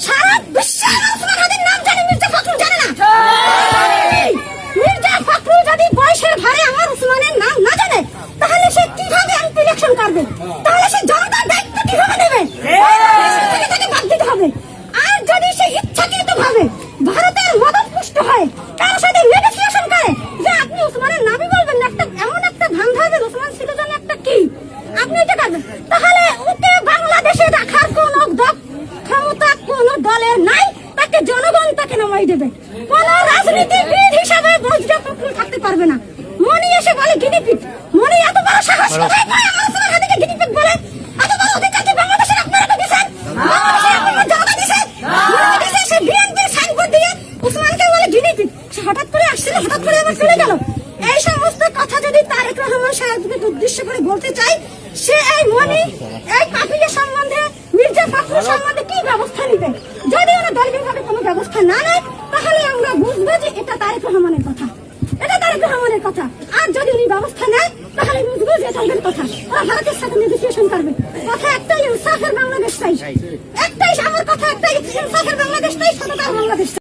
সারা বিশ্বের ওসমান হাদির নাম জানে, মির্জা ফখরুল জানে না। মির্জা ফখরুল যদি বয়সের ভারে আমার ওসমানের নাম না জানে, তাহলে সে কিভাবে এমপি ইলেকশন করবে? তাহলে সে জনতার দায়িত্ব কিভাবে নেবে? তাকে বাদ দিতে হবে। আর যদি সে ইচ্ছাকৃত ভাবে ভারতের মদতপুষ্ট হয়, তার সাথে নেগোসিয়েশন করে যে আপনি ওসমানের নামই বলবেন না, একটা এমন একটা ধান ধরবেন ওসমান ছিল যেন একটা কি, আপনি এটা করবেন, তাহলে ওকে বাংলাদেশে রাখার কোন ক্ষমতা কোন দলের নাই। তাকে জনগণ তাকে নামাই দেবে। কোন রাজনীতিবিদ হিসাবে মির্জা ফখরুল থাকতে পারবে না। মনি এসে বলে গিনিপিগ, মনি এত বড় সাহস কোথায় পায় আমার ওসমান হাদিকে গিনিপিগ বলে? এত বড় অধিকার কি বাংলাদেশের আপনারা তো দিয়েছেন? বাংলাদেশের আপনারা জনতা দিয়েছেন? সে বিএনপির সাইনবোর্ড দিয়ে ওসমানকে বলে গিনিপিগ। সে হঠাৎ করে আসছিল, হঠাৎ করে আবার চলে গেল। এই সমস্ত কথা যদি তারেক রহমান সাহেবকে উদ্দেশ্য করে বলতে চাই, সে এই মনি এই কাফিলের সম্বন্ধে, মির্জা ফখরুল সম্বন্ধে কি ব্যবস্থা নিবে? যদি ওরা দলীয়ভাবে কোনো ব্যবস্থা না নেয়, তাহলে আমরা বুঝবো যে এটা তারেক রহমানের কথা, এটা তারেক রহমানের কথা। আর যদি উনি ব্যবস্থা নেয়, তাহলে বুঝবো যে এটা ওদের কথা। ওরা ভারতের সাথে নেগোসিয়েশন করবে। কথা একটাই, ইনসাফের বাংলাদেশ চাই। একটাই আমার কথা, একটাই, ইনসাফের বাংলাদেশ চাই, সততার বাংলাদেশ চাই।